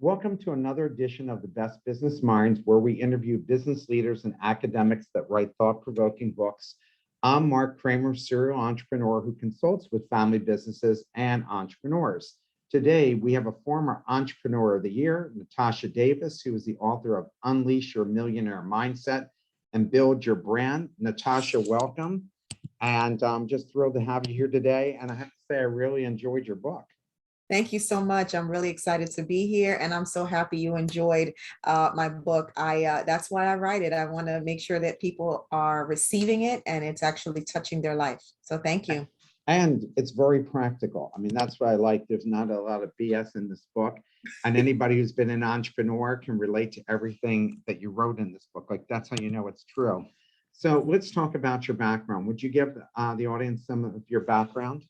Welcome to another edition of the Best Business Minds, where we interview business leaders and academics that write thought-provoking books. I'm Marc Kramer, serial entrepreneur who consults with family businesses and entrepreneurs. Today, we have a former Entrepreneur of the Year, Natasha Davis, who is the author of Unleash Your Millionaire Mindset and Build Your Brand. Natasha, welcome. And I'm just thrilled to have you here today. And I have to say, I really enjoyed your book. Thank you so much. I'm really excited to be here, and I'm so happy you enjoyed my book. That's why I write it. I want to make sure that people are receiving it and it's actually touching their life. So thank you. And it's very practical. I mean, that's what I like. There's not a lot of BS in this book. And anybody who's been an entrepreneur can relate to everything that you wrote in this book. Like, that's how you know it's true. So let's talk about your background. Would you give the audience some of your background?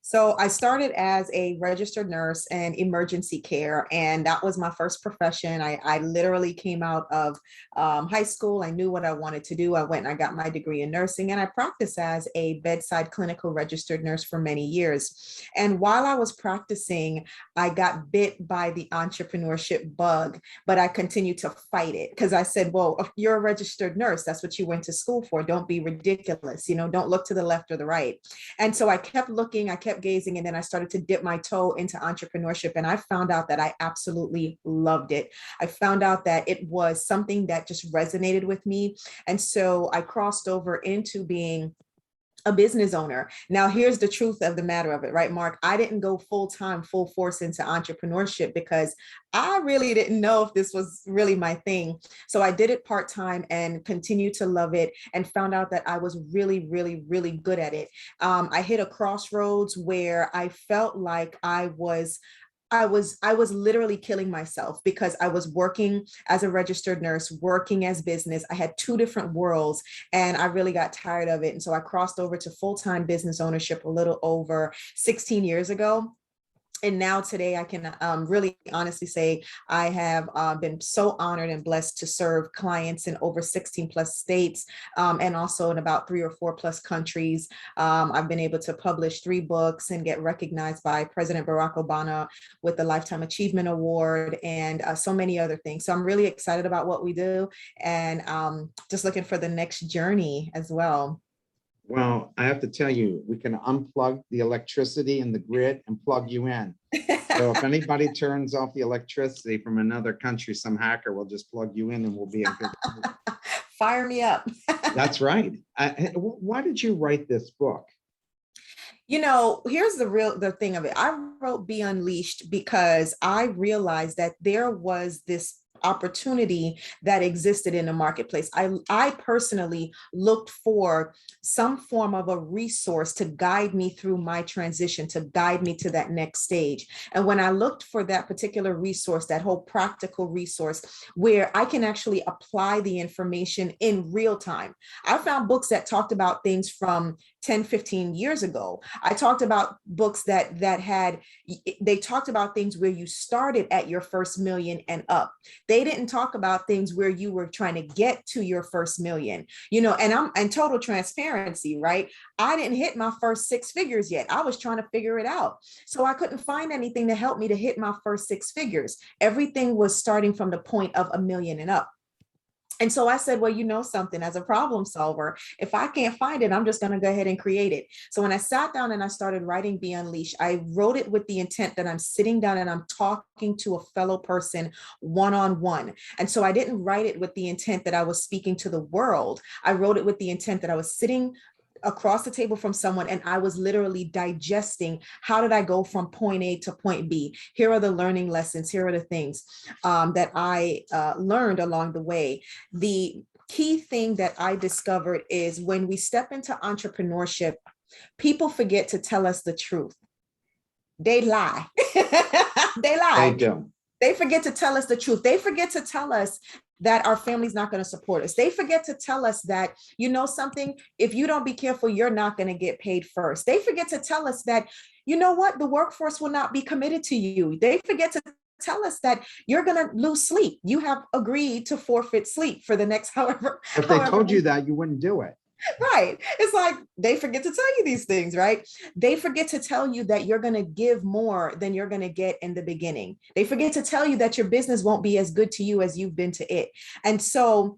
So I started as a registered nurse in emergency care, and that was my first profession. I literally came out of high school. I knew what I wanted to do. I went and I got my degree in nursing, and I practiced as a bedside clinical registered nurse for many years. And while I was practicing, I got bit by the entrepreneurship bug, but I continued to fight it because I said, well, if you're a registered nurse, that's what you went to school for. Don't be ridiculous. Don't look to the left or the right. And so I kept looking, I kept gazing, and then I started to dip my toe into entrepreneurship, and I found out that I absolutely loved it. I found out that it was something that just resonated with me, and so I crossed over into being a business owner. Now, here's the truth of the matter of it, right, Mark? I didn't go full-time, full force into entrepreneurship because I really didn't know if this was really my thing. So I did it part-time and continued to love it, and found out that I was really, really, really good at it. I hit a crossroads where I felt like I was literally killing myself because I was working as a registered nurse, working as business. I had two different worlds, and I really got tired of it. And so I crossed over to full-time business ownership a little over 16 years ago. And now today I can really honestly say I have been so honored and blessed to serve clients in over 16 plus states, and also in about 3 or 4 plus countries. I've been able to publish 3 books and get recognized by President Barack Obama with the Lifetime Achievement Award, and so many other things. So I'm really excited about what we do, and just looking for the next journey as well. Well, I have to tell you, we can unplug the electricity in the grid and plug you in. So if anybody turns off the electricity from another country, some hacker will just plug you in and we'll be in good. Fire me up. That's right. Why did you write this book? Here's the thing of it. I wrote Be Unleashed because I realized that there was this opportunity that existed in the marketplace. I personally looked for some form of a resource to guide me through my transition, to guide me to that next stage. And when I looked for that particular resource, that whole practical resource where I can actually apply the information in real time, I found books that talked about things from 10, 15 years ago. I talked about books that they talked about things where you started at your first million and up. They didn't talk about things where you were trying to get to your first million, and I'm in total transparency, right? I didn't hit my first 6 figures yet. I was trying to figure it out. So I couldn't find anything to help me to hit my first 6 figures. Everything was starting from the point of $1 million and up. And so I said, well, something, as a problem solver, if I can't find it, I'm just going to go ahead and create it. So when I sat down and I started writing Be Unleashed, I wrote it with the intent that I'm sitting down and I'm talking to a fellow person one-on-one. And so I didn't write it with the intent that I was speaking to the world. I wrote it with the intent that I was sitting across the table from someone, and I was literally digesting, how did I go from point A to point B? Here are the learning lessons. Here are the things that I learned along the way. The key thing that I discovered is when we step into entrepreneurship, people forget to tell us the truth. They lie. They lie. They do. They forget to tell us the truth. They forget to tell us that our family's not going to support us. They forget to tell us that, something, if you don't be careful, you're not going to get paid first. They forget to tell us that, the workforce will not be committed to you. They forget to tell us that you're going to lose sleep. You have agreed to forfeit sleep for the next however. If they told you that, you wouldn't do it. Right. It's like they forget to tell you these things, right? They forget to tell you that you're going to give more than you're going to get in the beginning. They forget to tell you that your business won't be as good to you as you've been to it. And so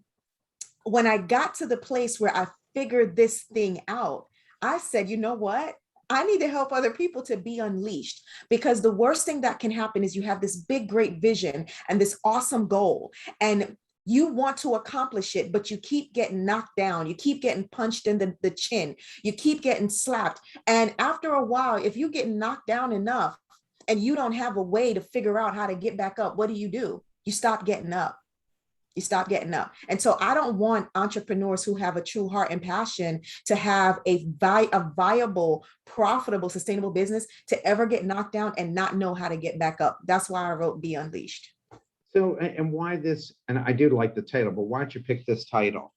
when I got to the place where I figured this thing out, I said, you know what? I need to help other people to be unleashed, because the worst thing that can happen is you have this big, great vision and this awesome goal, and you want to accomplish it, but you keep getting knocked down. You keep getting punched in the chin. You keep getting slapped. And after a while, if you get knocked down enough and you don't have a way to figure out how to get back up, what do? You stop getting up. You stop getting up. And so I don't want entrepreneurs who have a true heart and passion to have a viable, profitable, sustainable business to ever get knocked down and not know how to get back up. That's why I wrote Be Unleashed. So, and why this, and I do like the title, but why'd you pick this title?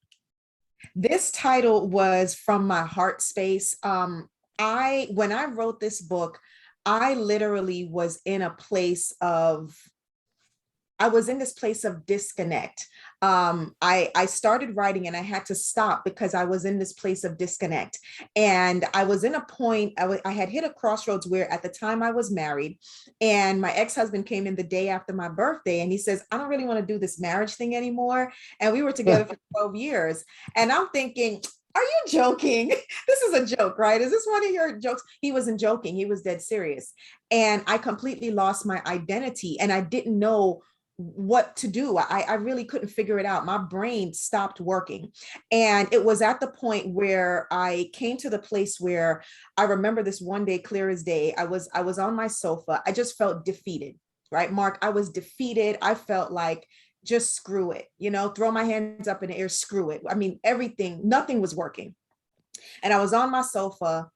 This title was from my heart space. When I wrote this book, I literally was in a place of I was in this place of disconnect. I started writing and I had to stop because I was in this place of disconnect. And I was in a point, I had hit a crossroads where at the time I was married, and my ex-husband came in the day after my birthday and he says, I don't really want to do this marriage thing anymore. And we were together for 12 years. And I'm thinking, are you joking? This is a joke, right? Is this one of your jokes? He wasn't joking. He was dead serious. And I completely lost my identity and I didn't know what to do. I really couldn't figure it out. My brain stopped working. And it was at the point where I came to the place where I remember this one day, clear as day. I was on my sofa. I just felt defeated, right, Mark? I was defeated. I felt like, just screw it, throw my hands up in the air, screw it. I mean, everything, nothing was working. And I was on my sofa,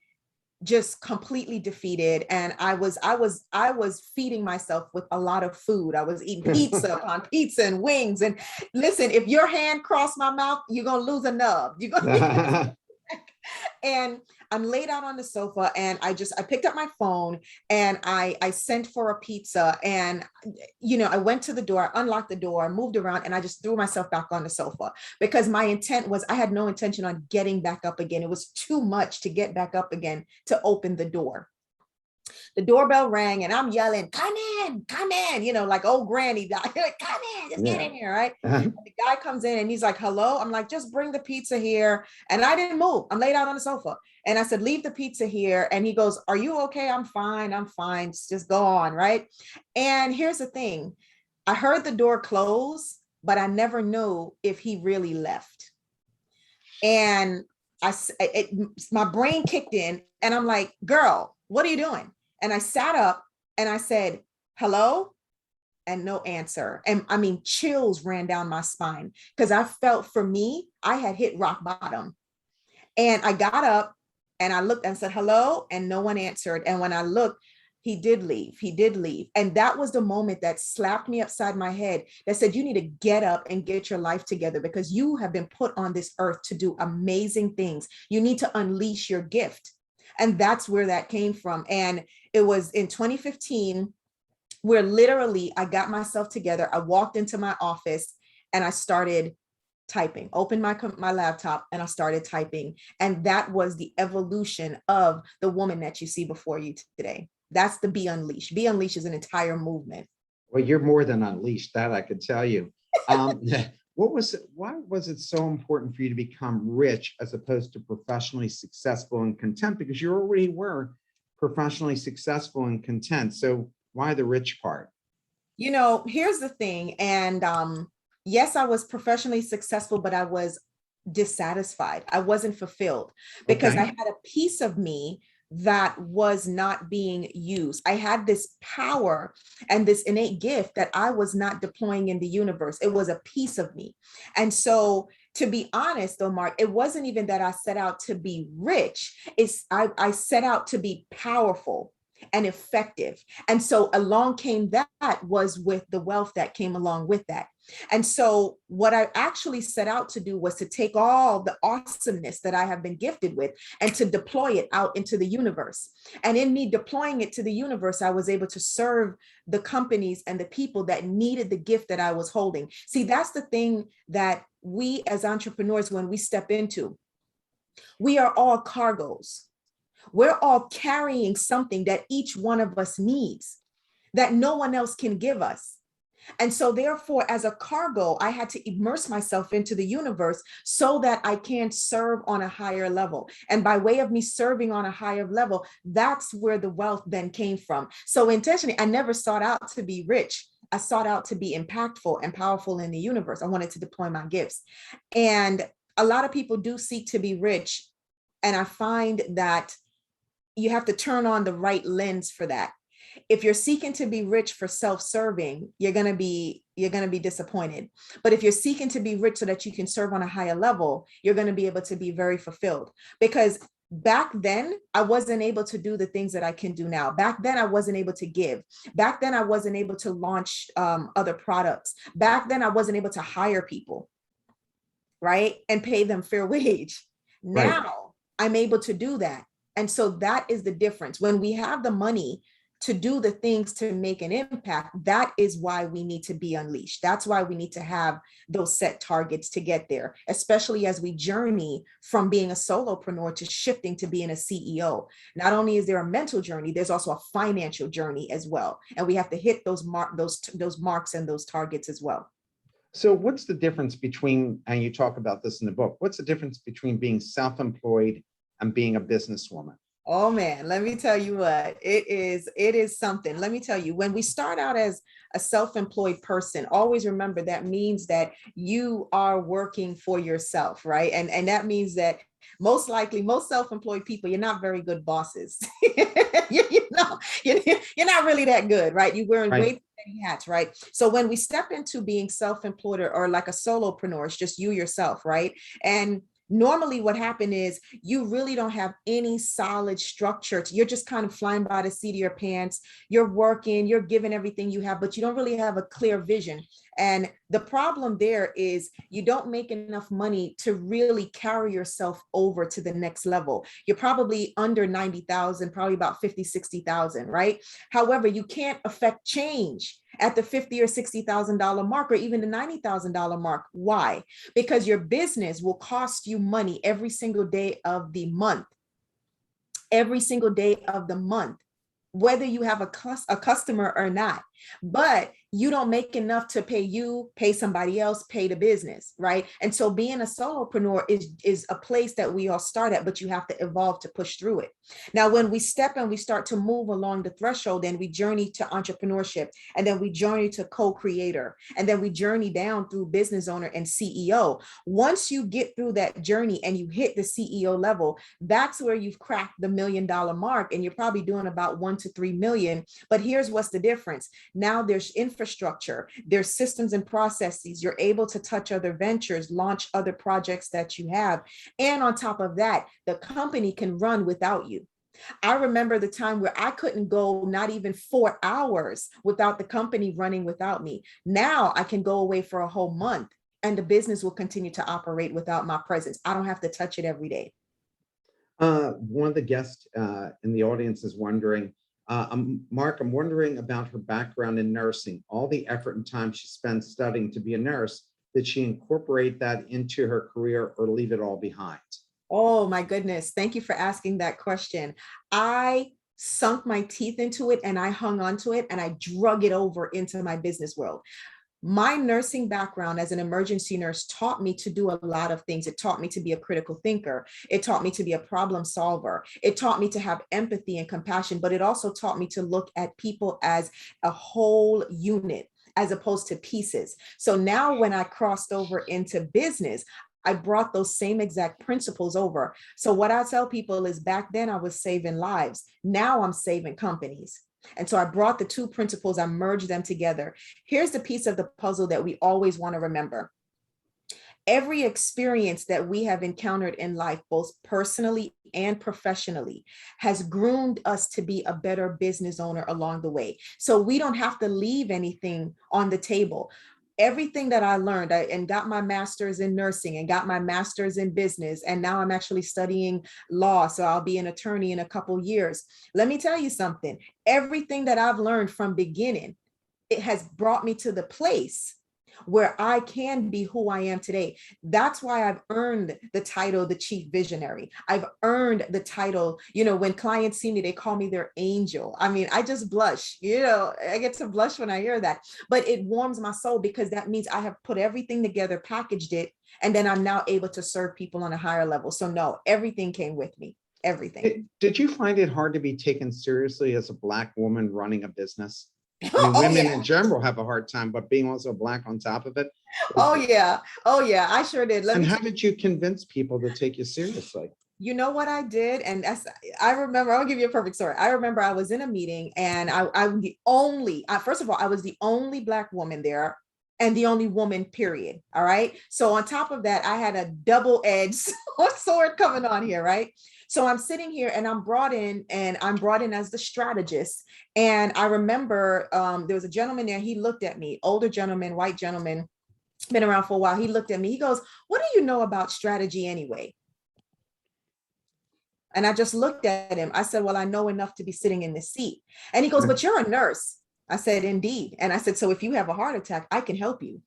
just completely defeated. And I was feeding myself with a lot of food. I was eating pizza on pizza and wings. And listen, if your hand crossed my mouth, you're going to lose a nub. You're gonna and I'm laid out on the sofa and I picked up my phone and I sent for a pizza, and I went to the door, unlocked the door, moved around, and I just threw myself back on the sofa because my intent was, I had no intention on getting back up again. It was too much to get back up again to open the door. The doorbell rang and I'm yelling, come in, like old granny, like, come in, just get in here, right? The guy comes in and he's like, hello. I'm like, just bring the pizza here. And I didn't move. I'm laid out on the sofa. And I said, leave the pizza here. And he goes, are you okay? I'm fine. Just go on, right? And here's the thing. I heard the door close, but I never knew if he really left. And my brain kicked in and I'm like, girl, what are you doing? And I sat up and I said, hello? And no answer. And I mean, chills ran down my spine because I felt, for me, I had hit rock bottom. And I got up and I looked and said, hello? And no one answered. And when I looked, he did leave. And that was the moment that slapped me upside my head that said, you need to get up and get your life together because you have been put on this earth to do amazing things. You need to unleash your gift. And that's where that came from. And it was in 2015 where literally I got myself together. I walked into my office and I started typing, opened my laptop and I started typing. And that was the evolution of the woman that you see before you today. That's the Be Unleashed. Be Unleashed is an entire movement. Well, you're more than unleashed, that I could tell you. Why was it so important for you to become rich as opposed to professionally successful and content? Because you already were professionally successful and content. So why the rich part? Here's the thing. And yes, I was professionally successful, but I was dissatisfied. I wasn't fulfilled because I had a piece of me that was not being used. I had this power and this innate gift that I was not deploying in the universe. It was a piece of me. And so, to be honest though, Mark, it wasn't even that I set out to be rich. I set out to be powerful and effective. And so along came that was with the wealth that came along with that. And so what I actually set out to do was to take all the awesomeness that I have been gifted with and to deploy it out into the universe. And in me deploying it to the universe, I was able to serve the companies and the people that needed the gift that I was holding. See, that's the thing that we as entrepreneurs, when we step into, We are all cargos. We're all carrying something that each one of us needs that no one else can give us. And so therefore, as a cargo, I had to immerse myself into the universe so that I can serve on a higher level. And by way of me serving on a higher level, that's where the wealth then came from. So intentionally, I never sought out to be rich. I sought out to be impactful and powerful in the universe. I wanted to deploy my gifts. And a lot of people do seek to be rich. And I find that you have to turn on the right lens for that. If you're seeking to be rich for self-serving, you're going to be disappointed. But if you're seeking to be rich so that you can serve on a higher level, you're going to be able to be very fulfilled. Because back then, I wasn't able to do the things that I can do now. Back then, I wasn't able to give. Back then, I wasn't able to launch other products. Back then, I wasn't able to hire people, right? And pay them fair wage. Right. Now, I'm able to do that. And so that is the difference. When we have the money to do the things to make an impact, that is why we need to be unleashed. That's why we need to have those set targets to get there, especially as we journey from being a solopreneur to shifting to being a CEO. Not only is there a mental journey, there's also a financial journey as well. And we have to hit those marks and those targets as well. So what's the difference between, and you talk about this in the book, what's the difference between being self-employed and being a businesswoman? Oh man, let me tell you what, it is something. Let me tell you, when we start out as a self-employed person, always remember that means that you are working for yourself, right? And that means that most likely, most self-employed people, you're not very good bosses. You're not really that good, right? You're wearing Right. way too many hats, right? So when we step into being self-employed or like a solopreneur, it's just you yourself, right? And normally what happened is you really don't have any solid structure. You're just kind of flying by the seat of your pants. You're working, you're giving everything you have, but you don't really have a clear vision. And the problem there is you don't make enough money to really carry yourself over to the next level. You're probably under 90,000, probably about 50, 60,000, right? However, you can't affect change at the $50,000 or $60,000 mark or even the $90,000 mark. Why? Because your business will cost you money every single day of the month. Every single day of the month, whether you have a customer or not. But you don't make enough to pay you, pay somebody else, pay the business, right? And so being a solopreneur is a place that we all start at, but you have to evolve to push through it. Now, when we step and we start to move along the threshold, then we journey to entrepreneurship, and then we journey to co-creator, and then we journey down through business owner and CEO. Once you get through that journey and you hit the CEO level, that's where you've cracked the $1 million mark, and you're probably doing about 1 to 3 million. But here's what's the difference. Now there's infrastructure, there's systems and processes. You're able to touch other ventures, launch other projects that you have. And on top of that, the company can run without you. I remember the time where I couldn't go not even 4 hours without the company running without me. Now I can go away for a whole month and the business will continue to operate without my presence. I don't have to touch it every day. One of the guests in the audience is wondering, Mark, I'm wondering about her background in nursing, all the effort and time she spent studying to be a nurse. Did she incorporate that into her career or leave it all behind? Oh my goodness. Thank you for asking that question. I sunk my teeth into it and I hung on to it and I drug it over into my business world. My nursing background as an emergency nurse taught me to do a lot of things. It taught me to be a critical thinker. It taught me to be a problem solver. It taught me to have empathy and compassion, but it also taught me to look at people as a whole unit as opposed to pieces. So now when I crossed over into business, I brought those same exact principles over. So what I tell people is back then I was saving lives. Now I'm saving companies. And so I brought the two principles, I merged them together. Here's the piece of the puzzle that we always want to remember. Every experience that we have encountered in life, both personally and professionally, has groomed us to be a better business owner along the way. So we don't have to leave anything on the table. Everything that I learned and got my master's in nursing and got my master's in business. And now I'm actually studying law. So I'll be an attorney in a couple of years. Let me tell you something. Everything that I've learned from beginning, it has brought me to the place where I can be who I am today. That's why I've earned the title, the chief visionary. I've earned the title, when clients see me, they call me their angel. I mean, I just blush, I get to blush when I hear that, but it warms my soul because that means I have put everything together, packaged it, and then I'm now able to serve people on a higher level. So no, everything came with me, everything. Did you find it hard to be taken seriously as a Black woman running a business? I mean, Oh women yeah. in general have a hard time, but being also Black on top of it. Oh yeah. Oh yeah. I sure did. Let And me how tell did you convince people to take you seriously? you know what I did? And I remember, I'll give you a perfect story. I remember I was in a meeting and I'm the only, first of all, I was the only Black woman there and the only woman, period. All right. So on top of that, I had a double-edged sword coming on here, right? So I'm sitting here and I'm brought in as the strategist. And I remember there was a gentleman there, he looked at me, older gentleman, white gentleman, been around for a while. He looked at me, he goes, "What do you know about strategy anyway?" And I just looked at him. I said, "Well, I know enough to be sitting in this seat." And he goes, "But you're a nurse." I said, "Indeed." And I said, "So if you have a heart attack, I can help you.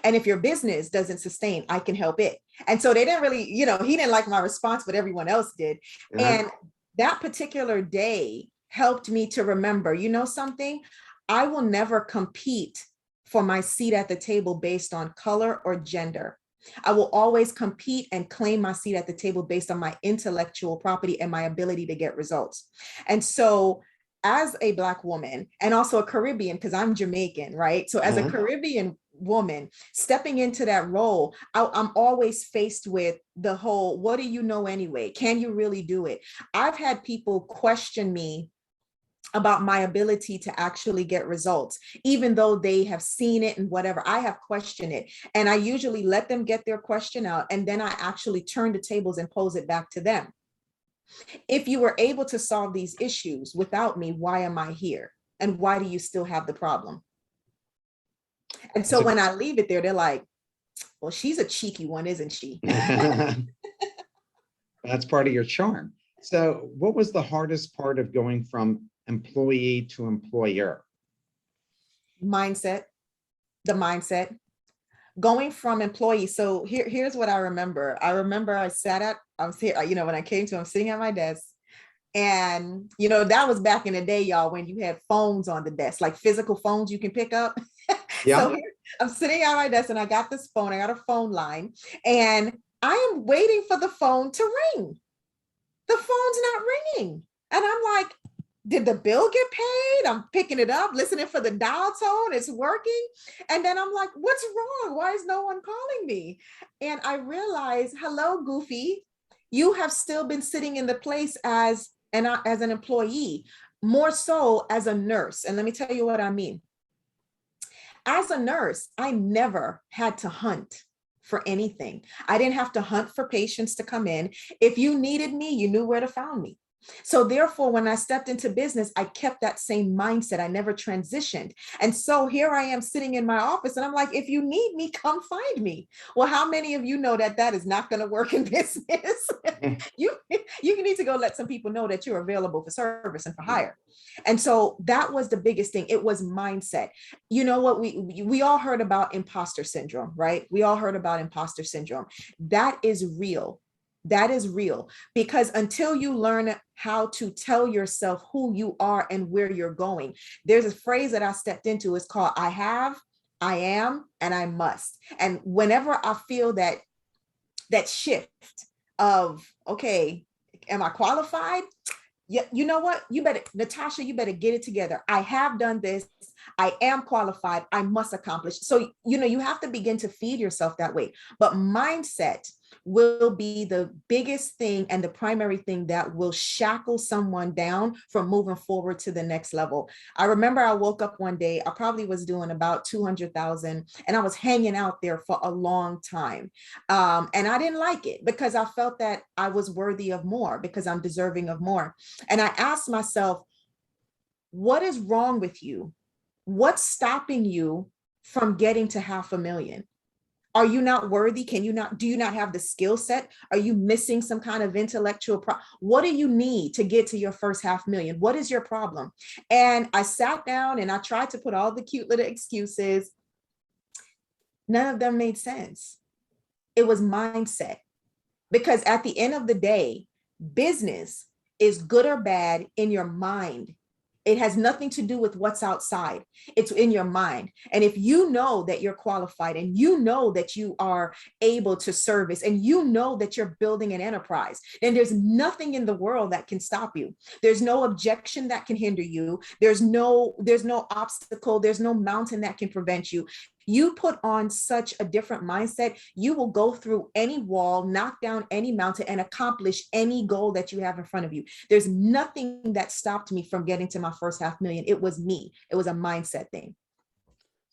And if your business doesn't sustain, I can help it." And so they didn't really, he didn't like my response, but everyone else did. Yeah. And that particular day helped me to remember, something, I will never compete for my seat at the table based on color or gender. I will always compete and claim my seat at the table based on my intellectual property and my ability to get results. And so as a Black woman and also a Caribbean, because I'm Jamaican, right? So as a Caribbean woman stepping into that role, I'm always faced with the whole, what do you know anyway? Can you really do it? I've had people question me about my ability to actually get results, even though they have seen it and whatever. I have questioned it. And I usually let them get their question out. And then I actually turn the tables and pose it back to them. If you were able to solve these issues without me, why am I here? And why do you still have the problem? And so when I leave it there, they're like, "Well, she's a cheeky one, isn't she?" That's part of your charm. So what was the hardest part of going from employee to employer? Mindset, the mindset. Going from employee. So here's what I remember. I remember I was here, when I came to, I'm sitting at my desk. And, that was back in the day, y'all, when you had phones on the desk, like physical phones you can pick up. Yeah. So here, I'm sitting at my desk and I got this phone, I got a phone line, and I am waiting for the phone to ring. The phone's not ringing. And I'm like, did the bill get paid? I'm picking it up, listening for the dial tone. It's working. And then I'm like, what's wrong? Why is no one calling me? And I realized, hello, Goofy, you have still been sitting in the place as an employee, more so as a nurse. And let me tell you what I mean. As a nurse, I never had to hunt for anything. I didn't have to hunt for patients to come in. If you needed me, you knew where to find me. So therefore, when I stepped into business, I kept that same mindset. I never transitioned. And so here I am sitting in my office and I'm like, if you need me, come find me. Well, how many of you know that is not going to work in business? you need to go let some people know that you're available for service and for hire. And so that was the biggest thing. It was mindset. You know what? We all heard about imposter syndrome, right? We all heard about imposter syndrome. That is real. That is real, because until you learn how to tell yourself who you are and where you're going, there's a phrase that I stepped into. It's called I have, I am, and I must. And whenever I feel that shift of, okay, am I qualified? Yeah, you know what? Natasha, you better get it together. I have done this. I am qualified. I must accomplish. So, you have to begin to feed yourself that way. But mindset will be the biggest thing and the primary thing that will shackle someone down from moving forward to the next level. I remember I woke up one day, I probably was doing about 200,000 and I was hanging out there for a long time. And I didn't like it because I felt that I was worthy of more because I'm deserving of more. And I asked myself, what is wrong with you? What's stopping you from getting to 500,000? Are you not worthy? Do you not have the skill set? Are you missing some kind of intellectual what do you need to get to your first 500,000? What is your problem? And I sat down and I tried to put all the cute little excuses. None of them made sense. It was mindset. Because at the end of the day, business is good or bad in your mind. It has nothing to do with what's outside. It's in your mind. And if you know that you're qualified and you know that you are able to service and you know that you're building an enterprise, then there's nothing in the world that can stop you. There's no objection that can hinder you. There's no obstacle. There's no mountain that can prevent you. You put on such a different mindset, you will go through any wall, knock down any mountain, and accomplish any goal that you have in front of you. There's nothing that stopped me from getting to my first 500,000. It was me. It was a mindset thing.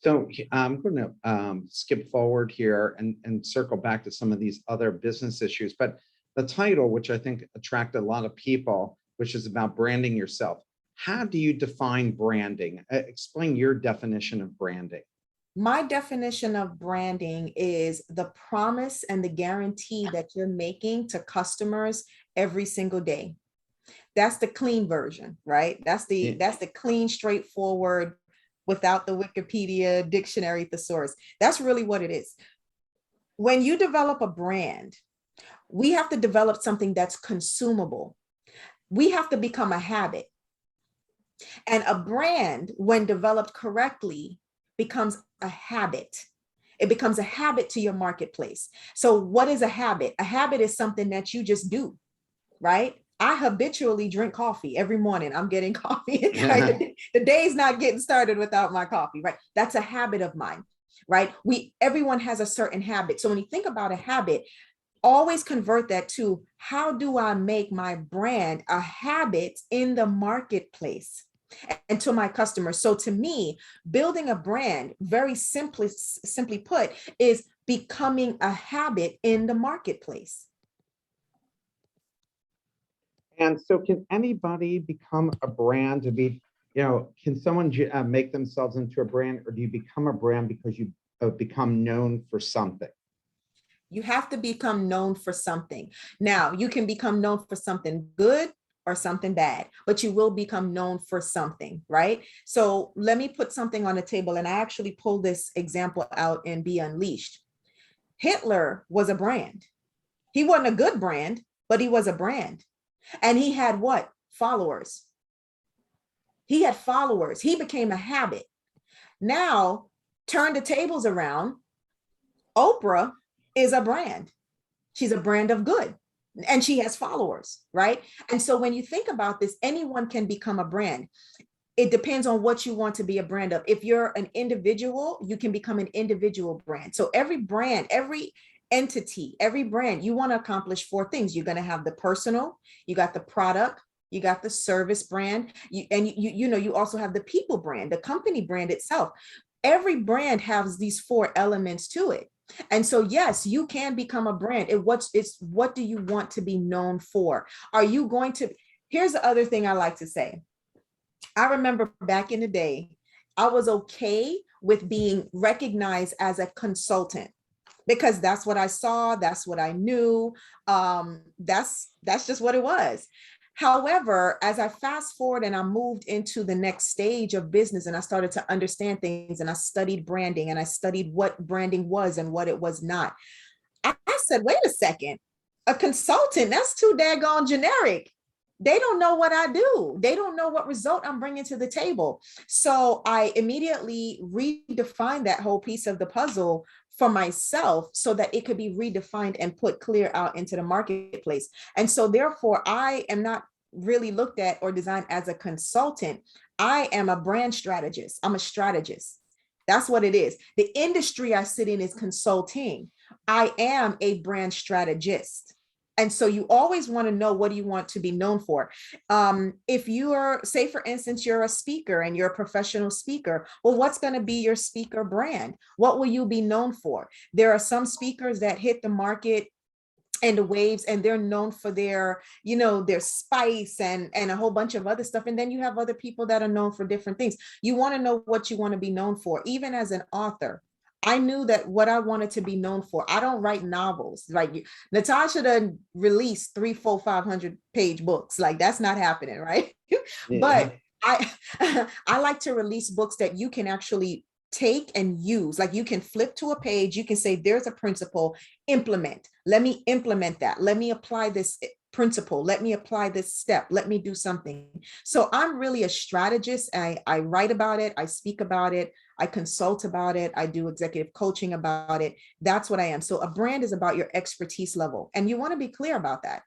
So I'm going to skip forward here and circle back to some of these other business issues. But the title, which I think attracted a lot of people, which is about branding yourself. How do you define branding? Explain your definition of branding. My definition of branding is the promise and the guarantee that you're making to customers every single day. That's the clean version, right? That's the clean, straightforward, without the Wikipedia dictionary thesaurus. That's really what it is. When you develop a brand, we have to develop something that's consumable. We have to become a habit. And a brand, when developed correctly, becomes a habit. It becomes a habit to your marketplace. So what is a habit? A habit is something that you just do, right? I habitually drink coffee every morning. I'm getting coffee. The day's not getting started without my coffee, right? That's a habit of mine, right? Everyone has a certain habit. So when you think about a habit, always convert that to how do I make my brand a habit in the marketplace and to my customers. So to me, building a brand, very simply put, is becoming a habit in the marketplace. And so can anybody become a brand to be, can someone make themselves into a brand, or do you become a brand because you become known for something? You have to become known for something. Now, you can become known for something good or something bad, but you will become known for something, right? So let me put something on the table. And I actually pulled this example out in Be Unleashed. Hitler was a brand. He wasn't a good brand, but he was a brand. And he had what? Followers. He had followers. He became a habit. Now, turn the tables around. Oprah is a brand. She's a brand of good. And she has followers, right? And so when you think about this, anyone can become a brand. It depends on what you want to be a brand of. If you're an individual, you can become an individual brand. So every brand, every entity, every brand, you want to accomplish four things. You're going to have the personal, you got the product, you got the service brand, you also have the people brand, the company brand itself. Every brand has these four elements to it. And so, yes, you can become a brand. What do you want to be known for? Are you going to, here's the other thing I like to say. I remember back in the day, I was okay with being recognized as a consultant because that's what I saw. That's what I knew. That's just what it was. However, as I fast forward and I moved into the next stage of business and I started to understand things and I studied branding and I studied what branding was and what it was not, I said, wait a second, a consultant, that's too daggone generic. They don't know what I do. They don't know what result I'm bringing to the table. So I immediately redefined that whole piece of the puzzle for myself so that it could be redefined and put clear out into the marketplace. And so therefore, I am not really looked at or designed as a consultant. I am a brand strategist. I'm a strategist. That's what it is. The industry I sit in is consulting. I am a brand strategist. And so you always want to know, what do you want to be known for? If you are, say, for instance, you're a speaker and you're a professional speaker, well, what's going to be your speaker brand? What will you be known for? There are some speakers that hit the market and the waves and they're known for their, their spice and a whole bunch of other stuff. And then you have other people that are known for different things. You want to know what you want to be known for. Even as an author, I knew that what I wanted to be known for. I don't write novels. Like Natasha done released 300, 400, 500 page books. Like that's not happening, right? Yeah. But I like to release books that you can actually take and use. Like you can flip to a page, you can say, there's a principle, implement. Let me implement that. Let me apply this principle. Let me apply this step. Let me do something. So I'm really a strategist. I write about it. I speak about it. I consult about it. I do executive coaching about it. That's what I am. So a brand is about your expertise level, and you want to be clear about that.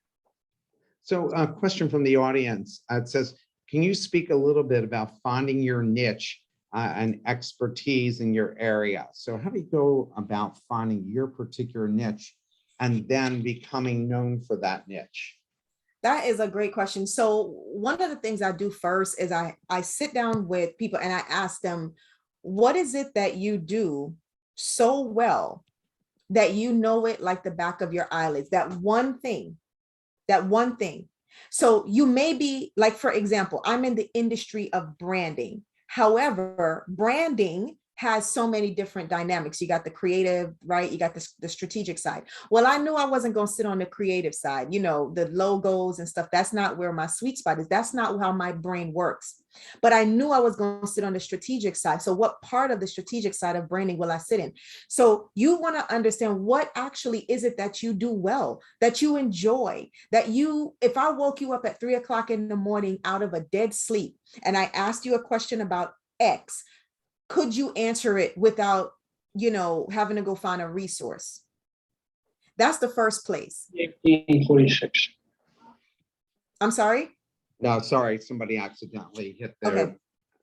So a question from the audience. It says, can you speak a little bit about finding your niche and expertise in your area? So how do you go about finding your particular niche and then becoming known for that niche? That is a great question. So one of the things I do first is I sit down with people and I ask them, what is it that you do so well that you know it like the back of your eyelids? That one thing. So you may be like, for example, I'm in the industry of branding. However, branding has so many different dynamics. You got the creative, right? You got the strategic side. Well, I knew I wasn't going to sit on the creative side, the logos and stuff. That's not where my sweet spot is. That's not how my brain works. But I knew I was going to sit on the strategic side. So what part of the strategic side of branding will I sit in? So you want to understand, what actually is it that you do well, that you enjoy, if I woke you up at 3 o'clock in the morning out of a dead sleep and I asked you a question about X, could you answer it without, having to go find a resource? That's the first place. 1846. I'm sorry? No, sorry, somebody accidentally hit Okay.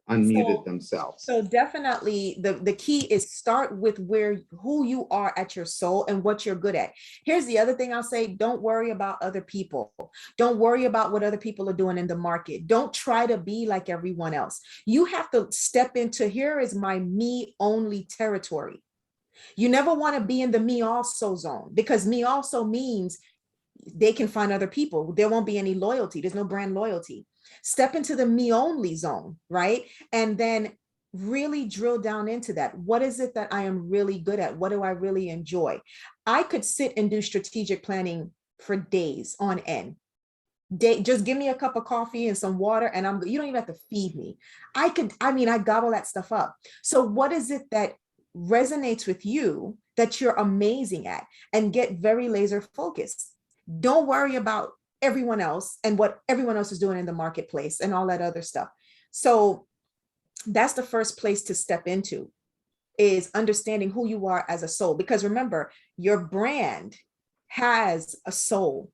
unmuted themselves. So definitely the key is start with who you are at your soul and what you're good at. Here's the other thing I'll say: don't worry about other people. Don't worry about what other people are doing in the market. Don't try to be like everyone else. You have to step into, here is my me only territory. You never want to be in the me also zone, because me also means they can find other people. There won't be any loyalty. There's no brand loyalty. Step into the me only zone, right? And then really drill down into that. What is it that I am really good at? What do I really enjoy? I could sit and do strategic planning for days on end. Just give me a cup of coffee and some water and you don't even have to feed me. I gobble that stuff up. So what is it that resonates with you that you're amazing at? And get very laser focused. Don't worry about everyone else and what everyone else is doing in the marketplace and all that other stuff. So that's the first place to step into, is understanding who you are as a soul. Because remember, your brand has a soul.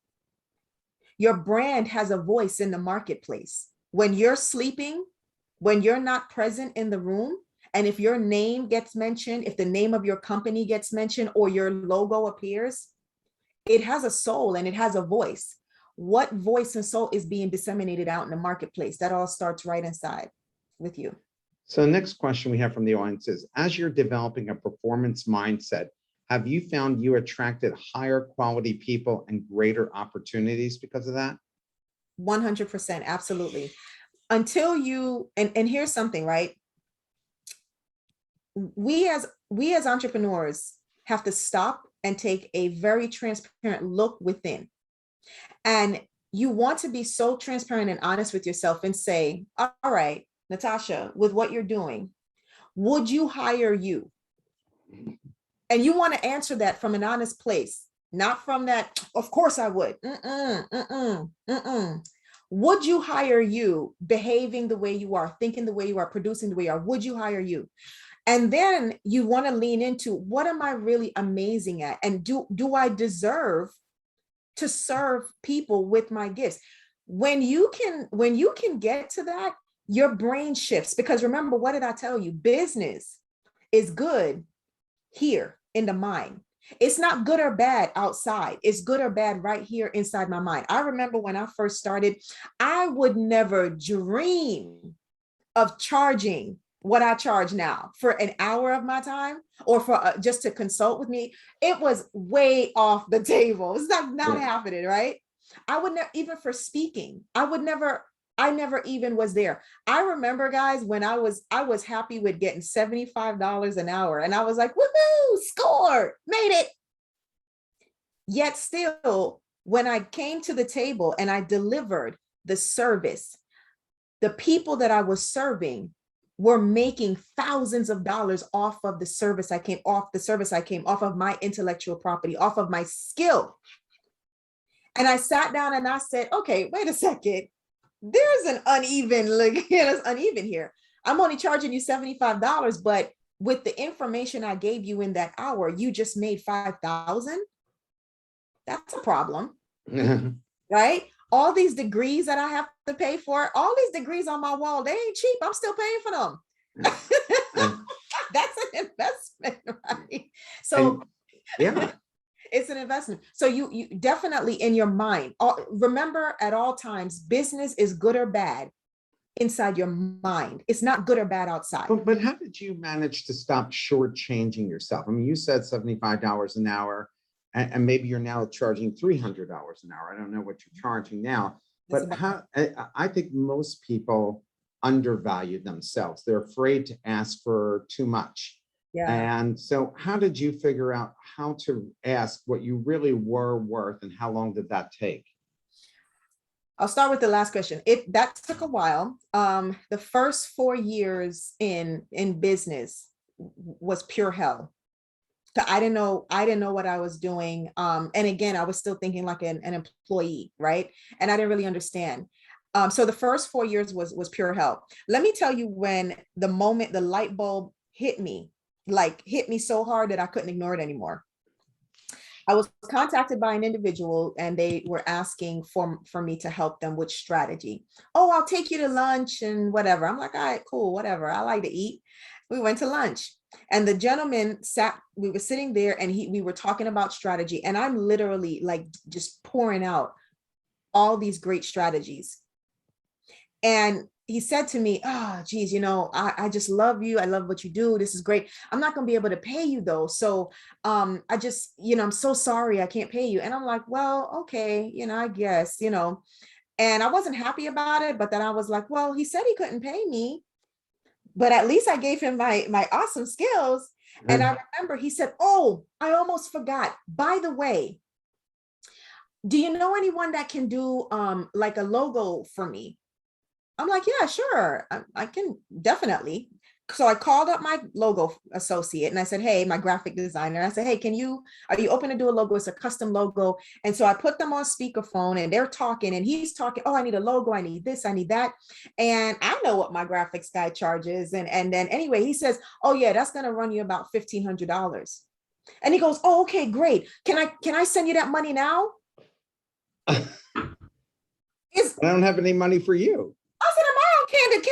Your brand has a voice in the marketplace. When you're sleeping, when you're not present in the room, and if your name gets mentioned, if the name of your company gets mentioned or your logo appears, it has a soul and it has a voice. What voice and soul is being disseminated out in the marketplace? That all starts right inside with you. So the next question we have from the audience is, as you're developing a performance mindset, have you found you attracted higher quality people and greater opportunities because of that? 100%, absolutely. Until you, and here's something, right? We as entrepreneurs have to stop and take a very transparent look within. And you want to be so transparent and honest with yourself and say, all right, Natasha, with what you're doing, would you hire you? And you want to answer that from an honest place, not from that, of course I would. Would you hire you, behaving the way you are, thinking the way you are, producing the way you are? Would you hire you? And then you want to lean into, what am I really amazing at? And do I deserve to serve people with my gifts? When you can get to that, your brain shifts. Because remember, what did I tell you? Business is good here in the mind. It's not good or bad outside. It's good or bad right here inside my mind. I remember when I first started, I would never dream of charging what I charge now for an hour of my time, or for just to consult with me. It was way off the table. It's not happening, right? I would never, even for speaking, I never even was there. I remember, guys, when I was happy with getting $75 an hour, and I was like, woohoo, score, made it. Yet still, when I came to the table and I delivered the service, the people that I was serving were making thousands of dollars off of the service I came off of my intellectual property, off of my skill. And I sat down and I said, okay, wait a second. There's an uneven, like, it's uneven here. I'm only charging you $75, but with the information I gave you in that hour, you just made 5,000. That's a problem, right? All these degrees that I have to pay for, all these degrees on my wall, they ain't cheap. I'm still paying for them. That's an investment, right? So yeah. It's an investment. So you definitely in your mind, remember at all times, business is good or bad inside your mind. It's not good or bad outside. But how did you manage to stop shortchanging yourself? I mean, you said $75 an hour, and maybe you're now charging $300 an hour. I don't know what you're charging now, but I think most people undervalue themselves. They're afraid to ask for too much. Yeah. And so how did you figure out how to ask what you really were worth, and how long did that take? I'll start with the last question. That took a while. The first 4 years in business was pure hell. I didn't know what I was doing. And again, I was still thinking like an employee, right? And I didn't really understand. So the first 4 years was pure hell. Let me tell you, when the moment the light bulb hit me so hard that I couldn't ignore it anymore. I was contacted by an individual and they were asking for me to help them with strategy. Oh, I'll take you to lunch and whatever. I'm like, all right, cool, whatever. I like to eat. We went to lunch and the gentleman we were sitting there and we were talking about strategy, and I'm literally like just pouring out all these great strategies. And he said to me, oh, geez, I just love you. I love what you do. This is great. I'm not going to be able to pay you though. So I just, I'm so sorry I can't pay you. And I'm like, well, okay, I guess, and I wasn't happy about it. But then I was like, well, he said he couldn't pay me, but at least I gave him my awesome skills. And I remember he said, oh, I almost forgot. By the way, do you know anyone that can do like a logo for me? I'm like, yeah, sure. I can definitely. So I called up my logo associate and I said, hey, my graphic designer. I said, hey, are you open to do a logo? It's a custom logo. And so I put them on speakerphone and they're talking and he's talking, oh, I need a logo. I need this, I need that. And I know what my graphics guy charges. And then anyway, he says, oh yeah, that's going to run you about $1,500. And he goes, oh, okay, great. Can I send you that money now? I don't have any money for you. I said, am I on candid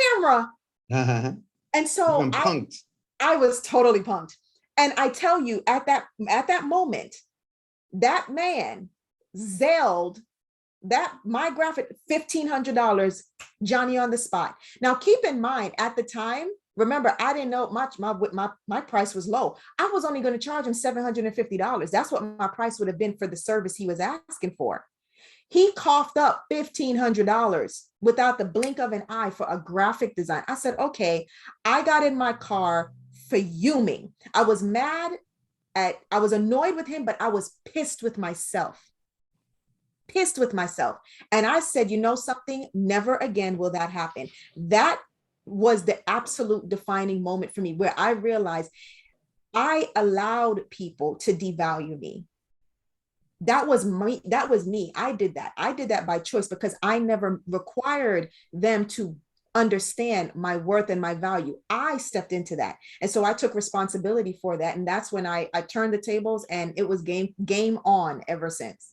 camera? And so I was totally punked. And I tell you, at that moment, that man Zelled my graphic $1,500, Johnny on the spot. Now, keep in mind, at the time, remember, I didn't know much. My price was low. I was only going to charge him $750. That's what my price would have been for the service he was asking for. He coughed up $1,500 without the blink of an eye for a graphic design. I said, okay, I got in my car fuming. I was annoyed with him, but I was pissed with myself. And I said, you know something? Never again will that happen. That was the absolute defining moment for me, where I realized I allowed people to devalue me. That was me. I did that by choice, because I never required them to understand my worth and my value. I stepped into that. And so I took responsibility for that. And that's when I turned the tables, and it was game on ever since.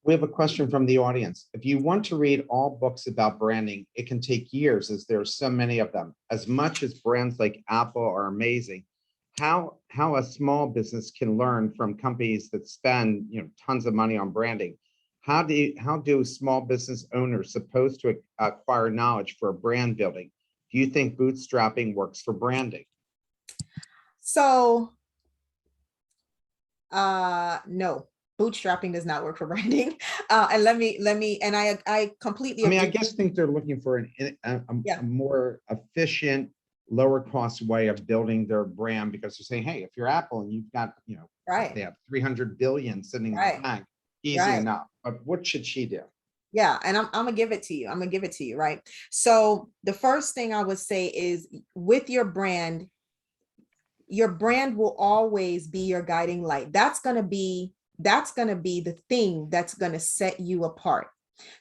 We have a question from the audience. If you want to read all books about branding, it can take years, as there are so many of them. As much as brands like Apple are amazing, how a small business can learn from companies that spend tons of money on branding. How do small business owners supposed to acquire knowledge for brand building? Do you think bootstrapping works for branding? So no, bootstrapping does not work for branding. And I completely agree. I just think they're looking for a more efficient, lower cost way of building their brand, because they're saying, hey, if you're Apple and you've got, right, they have 300 billion sitting in the bank, easy enough. But what should she do? Yeah, and I'm gonna give it to you. I'm gonna give it to you, right? So the first thing I would say is with your brand will always be your guiding light. That's gonna be the thing that's gonna set you apart.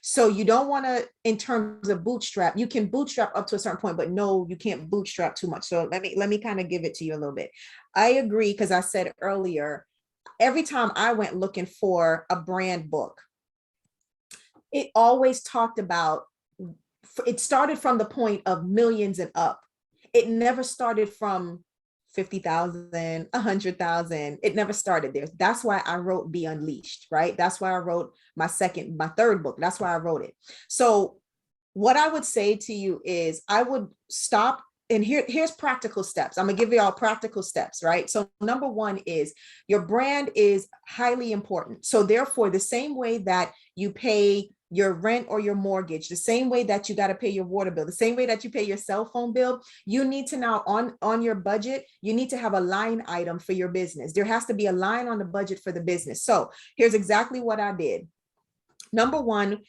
So you don't want to, in terms of bootstrap, you can bootstrap up to a certain point, but no, you can't bootstrap too much. So let me kind of give it to you a little bit. I agree, because I said earlier, every time I went looking for a brand book, it always talked about, it started from the point of millions and up. It never started from 50,000, 100,000. It never started there. That's why I wrote Be Unleashed, right? That's why I wrote my third book. That's why I wrote it. So what I would say to you is I would stop. And here's practical steps. I'm gonna give you all practical steps, right? So number one is your brand is highly important. So therefore, the same way that you pay your rent or your mortgage, the same way that you got to pay your water bill, the same way that you pay your cell phone bill, you need to now on your budget, you need to have a line item for your business. There has to be a line on the budget for the business. So here's exactly what I did. Number one,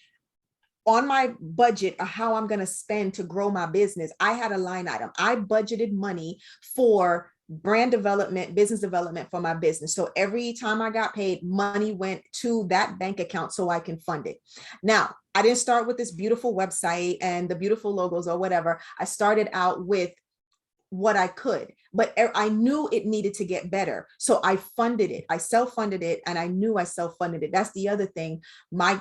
on my budget of how I'm going to spend to grow my business, I had a line item. I budgeted money for brand development, business development for my business. So every time I got paid, money went to that bank account so I can fund it. Now, I didn't start with this beautiful website and the beautiful logos or whatever. I started out with what I could, but I knew it needed to get better. So I funded it. I self-funded it, and I knew I self-funded it. That's the other thing. My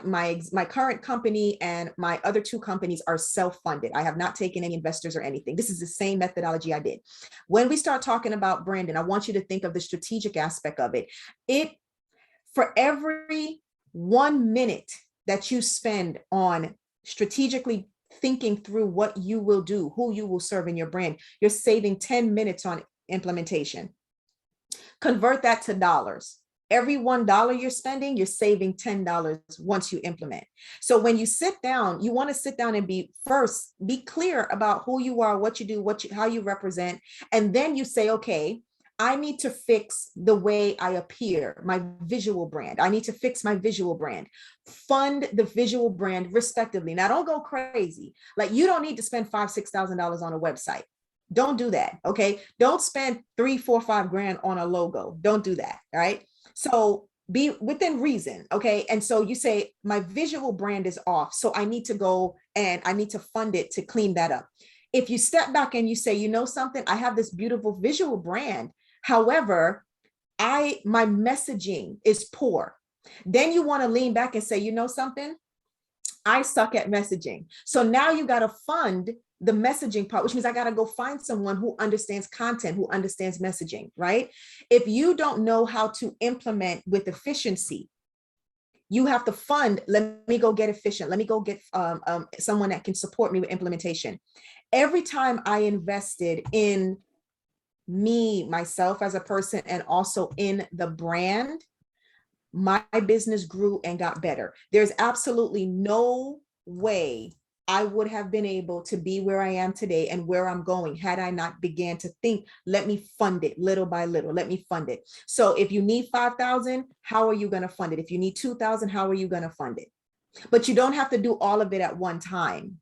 current company and my other two companies are self-funded. I have not taken any investors or anything. This is the same methodology I did. When we start talking about branding, I want you to think of the strategic aspect of it. For every 1 minute that you spend on strategically thinking through what you will do, who you will serve in your brand, you're saving 10 minutes on implementation. Convert that to dollars. Every $1 you're spending, you're saving $10 once you implement. So when you sit down, you want to sit down and be clear about who you are, what you do, how you represent. And then you say, okay, I need to fix the way I appear, my visual brand. I need to fix my visual brand. Fund the visual brand respectively. Now, don't go crazy. Like, you don't need to spend $5,000, $6,000 on a website. Don't do that. Okay. Don't spend 3, 4, 5 grand on a logo. Don't do that. All right. So be within reason. Okay. And so you say, my visual brand is off. So I need to go and I need to fund it to clean that up. If you step back and you say, you know something, I have this beautiful visual brand. However, my messaging is poor. Then you want to lean back and say, you know something, I suck at messaging. So now you got to fund the messaging part, which means I got to go find someone who understands content, who understands messaging, right? If you don't know how to implement with efficiency, you have to fund. Let me go get efficient. Let me go get someone that can support me with implementation. Every time I invested in myself as a person, and also in the brand, my business grew and got better. There's absolutely no way I would have been able to be where I am today and where I'm going had I not began to think, let me fund it little by little. Let me fund it. So if you need 5,000, how are you going to fund it? If you need 2,000, how are you going to fund it? But you don't have to do all of it at one time.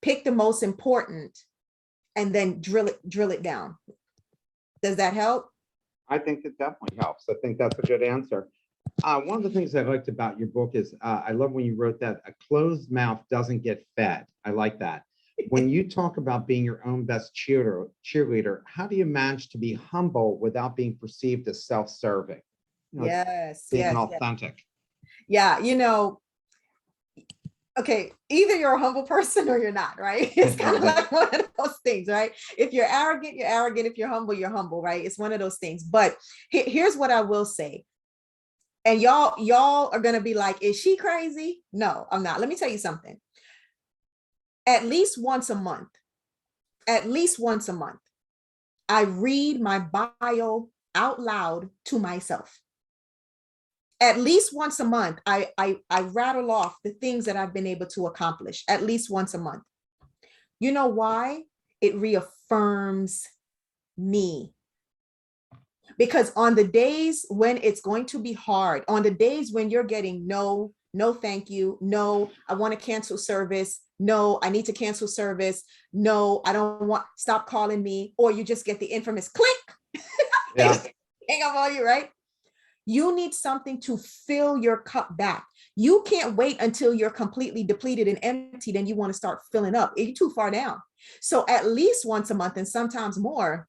Pick the most important and then drill it down. Does that help? I think it definitely helps. I think that's a good answer. One of the things I liked about your book is I love when you wrote that a closed mouth doesn't get fed. I like that. When you talk about being your own best cheerleader, how do you manage to be humble without being perceived as self-serving? Yes, being yes, authentic. yeah. Okay, either you're a humble person or you're not, right? It's kind of like one of those things, right? If you're arrogant, you're arrogant. If you're humble, right? It's one of those things. But here's what I will say. And y'all are going to be like, is she crazy? No, I'm not. Let me tell you something. At least once a month, I read my bio out loud to myself. At least once a month, I rattle off the things that I've been able to accomplish at least once a month. You know why? It reaffirms me. Because on the days when it's going to be hard, on the days when you're getting no, no, thank you. No, I want to cancel service. No, I need to cancel service. No, I don't want, stop calling me. Or you just get the infamous click. Yeah. Hang up on you, right? You need something to fill your cup back. You can't wait until you're completely depleted and empty, then you want to start filling up. You're too far down. So at least once a month, and sometimes more,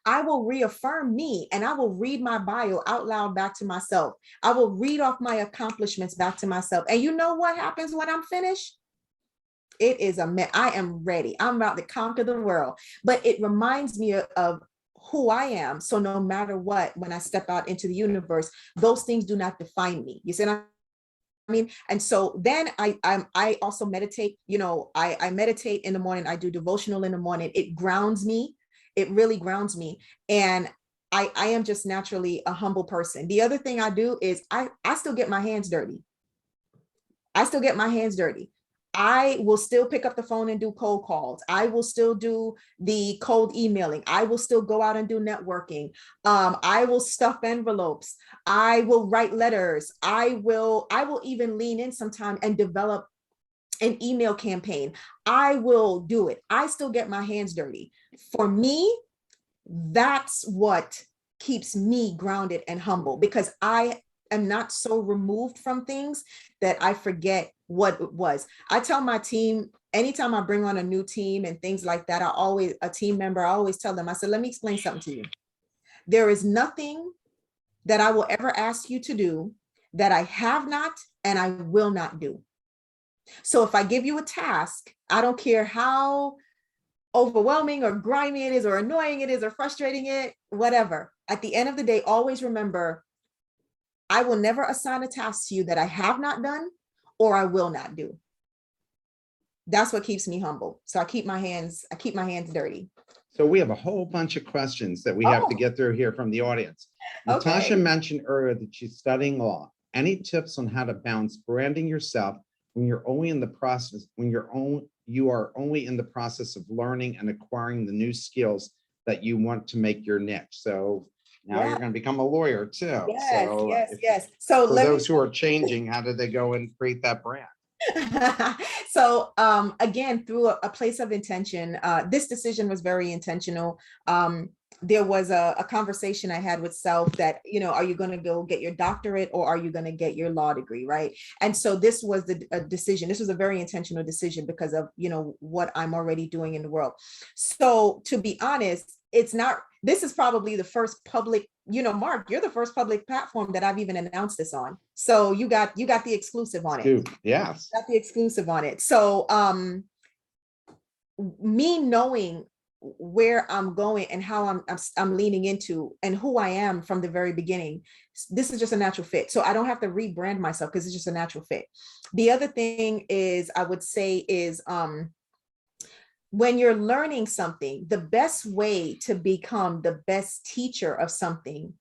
I will reaffirm me and I will read my bio out loud back to myself. I will read off my accomplishments back to myself. And you know what happens when I'm finished? It is I am ready. I'm about to conquer the world. But it reminds me of who I am. So no matter what, when I step out into the universe, those things do not define me. You see what I mean? And so then I also meditate. I meditate in the morning. I do devotional in the morning. It grounds me. It really grounds me. And I am just naturally a humble person. The other thing I do is I still get my hands dirty. I will still pick up the phone and do cold calls. I will still do the cold emailing. I will still go out and do networking. I will stuff envelopes. I will write letters. I will even lean in sometime and develop an email campaign. I will do it. I still get my hands dirty. For me, that's what keeps me grounded and humble, because I am not so removed from things that I forget what it was. I tell my team, anytime I bring on a new team and things like that, I always tell them, I said, let me explain something to you. There is nothing that I will ever ask you to do that I have not and I will not do. So if I give you a task, I don't care how overwhelming or grimy it is or annoying it is or frustrating it, whatever. At the end of the day, always remember, I will never assign a task to you that I have not done or I will not do. That's what keeps me humble. So I keep my hands dirty. So we have a whole bunch of questions that we have to get through here from the audience. Natasha mentioned earlier that she's studying law. Any tips on how to balance branding yourself when you're only in the process, you are only in the process of learning and acquiring the new skills that you want to make your niche? So now you're going to become a lawyer too. Yes. So for those who are changing, how do they go and create that brand? So again, through a place of intention, this decision was very intentional. There was a conversation I had with self that, are you going to go get your doctorate or are you going to get your law degree, right? And so this was a decision. This was a very intentional decision because of, what I'm already doing in the world. So to be honest, this is probably the first public, Marc, you're the first public platform that I've even announced this on. So you got the exclusive on it. Dude, yes. Got the exclusive on it. So me knowing where I'm going and how I'm leaning into and who I am from the very beginning, this is just a natural fit. So I don't have to rebrand myself because it's just a natural fit. The other thing is, I would say is, when you're learning something, the best way to become the best teacher of something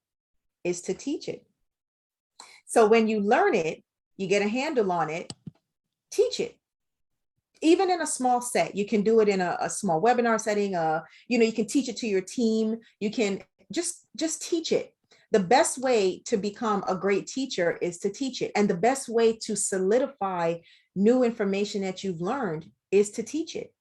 is to teach it. So when you learn it, you get a handle on it, teach it. Even in a small set, you can do it in a small webinar setting. You can teach it to your team. You can just teach it. The best way to become a great teacher is to teach it. And the best way to solidify new information that you've learned is to teach it.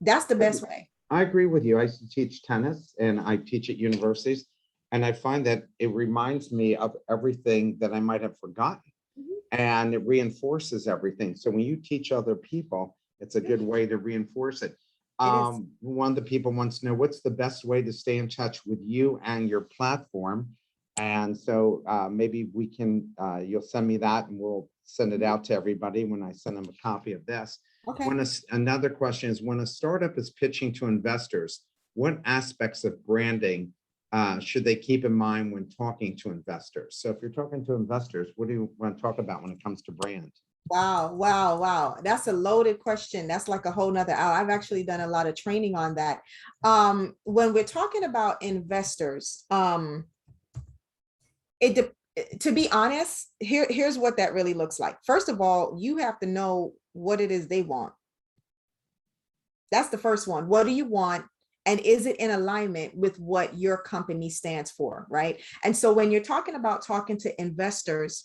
That's the best way. I agree with you. I used to teach tennis and I teach at universities. And I find that it reminds me of everything that I might have forgotten. And it reinforces everything. So when you teach other people, it's a good way to reinforce it. One of the people wants to know, what's the best way to stay in touch with you and your platform? And so maybe we can, you'll send me that and we'll send it out to everybody when I send them a copy of this. Okay. Another question is, when a startup is pitching to investors, what aspects of branding should they keep in mind when talking to investors? So if you're talking to investors, what do you want to talk about when it comes to brand? Wow. That's a loaded question. That's like a whole nother hour. I've actually done a lot of training on that. When we're talking about investors, to be honest, here's what that really looks like. First of all, you have to know what it is they want. That's the first one. What do you want? And is it in alignment with what your company stands for, right? And so when you're talking to investors,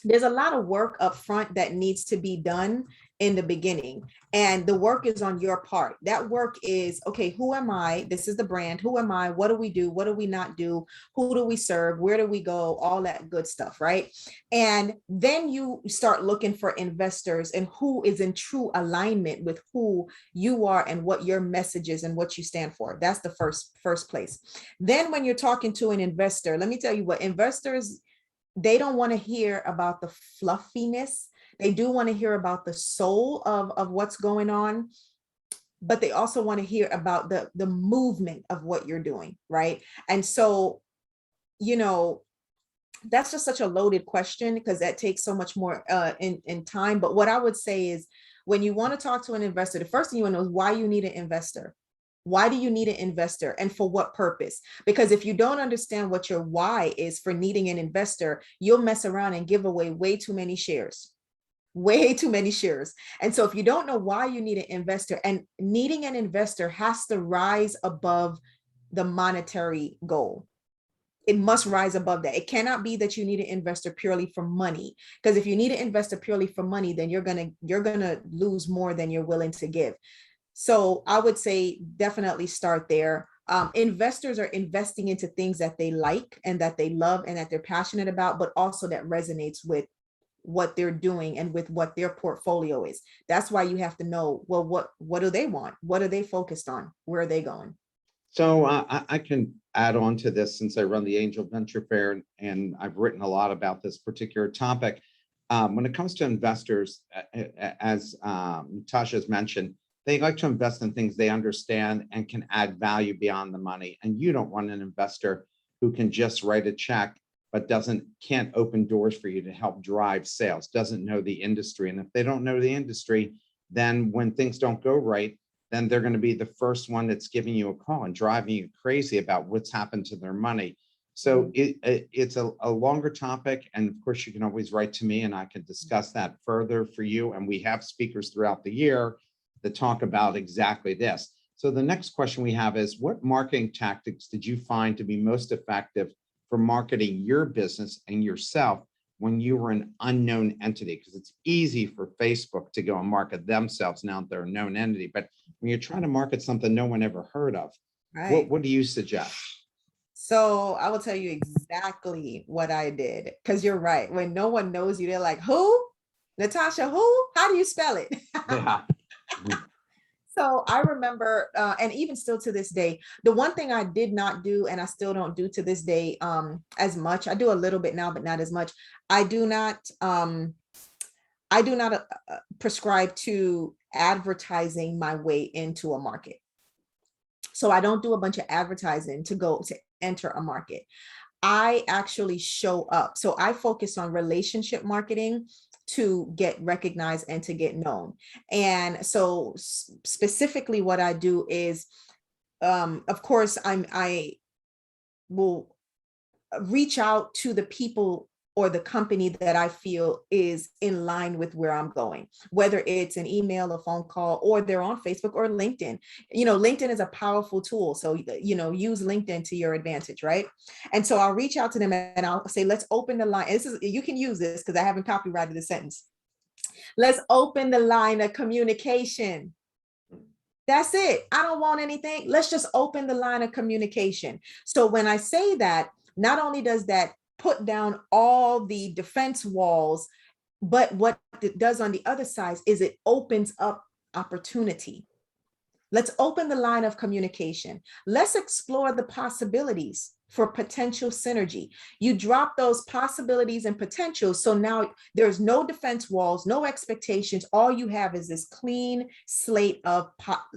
there's a lot of work up front that needs to be done in the beginning. And the work is on your part. That work is, okay, who am I? This is the brand. Who am I? What do we do? What do we not do? Who do we serve? Where do we go? All that good stuff, right? And then you start looking for investors and who is in true alignment with who you are and what your message is and what you stand for. That's the first place. Then when you're talking to an investor, let me tell you what investors, they don't want to hear about the fluffiness. They do want to hear about the soul of what's going on, but they also want to hear about the movement of what you're doing, right? And so, you know, that's just such a loaded question because that takes so much more in time. But what I would say is when you want to talk to an investor, the first thing you want to know is why you need an investor. Why do you need an investor and for what purpose? Because if you don't understand what your why is for needing an investor, you'll mess around and give away way too many shares. Way too many shares. And so if you don't know why you need an investor, and needing an investor has to rise above the monetary goal. It must rise above that. It cannot be that you need an investor purely for money. Because if you need an investor purely for money, then you're gonna lose more than you're willing to give. So I would say definitely start there. Investors are investing into things that they like and that they love and that they're passionate about, but also that resonates with what they're doing and with what their portfolio is. That's why you have to know, well, what do they want? What are they focused on? Where are they going? So I can add on to this since I run the Angel Venture Fair and I've written a lot about this particular topic. When it comes to investors, as Natasha has mentioned, they like to invest in things they understand and can add value beyond the money. And you don't want an investor who can just write a check but can't open doors for you to help drive sales, doesn't know the industry. And if they don't know the industry, then when things don't go right, then they're going to be the first one that's giving you a call and driving you crazy about what's happened to their money. So it's a longer topic. And of course, you can always write to me and I can discuss that further for you. And we have speakers throughout the year that talk about exactly this. So the next question we have is, what marketing tactics did you find to be most effective for marketing your business and yourself when you were an unknown entity? Because it's easy for Facebook to go and market themselves now that they're a known entity. But when you're trying to market something no one ever heard of, Right. what do you suggest? So I will tell you exactly what I did, because you're right. When no one knows you, they're like, who? Natasha, who? How do you spell it? Yeah. So I remember, and even still to this day, the one thing I did not do, and I still don't do to this day as much, I do a little bit now, but not as much. I do not prescribe to advertising my way into a market. So I don't do a bunch of advertising to enter a market. I actually show up. So I focus on relationship marketing to get recognized and to get known. And so specifically what I do is, of course, I will reach out to the people or the company that I feel is in line with where I'm going, whether it's an email, a phone call, or they're on Facebook or LinkedIn. You know, LinkedIn is a powerful tool. So, you know, use LinkedIn to your advantage, right? And so I'll reach out to them and I'll say, let's open the line. This is, you can use this because I haven't copyrighted the sentence. Let's open the line of communication. That's it. I don't want anything. Let's just open the line of communication. So when I say that, not only does that put down all the defense walls, but what it does on the other side is it opens up opportunity. Let's open the line of communication. Let's explore the possibilities for potential synergy. You drop those possibilities and potentials. So now there's no defense walls, no expectations. All you have is this clean slate of,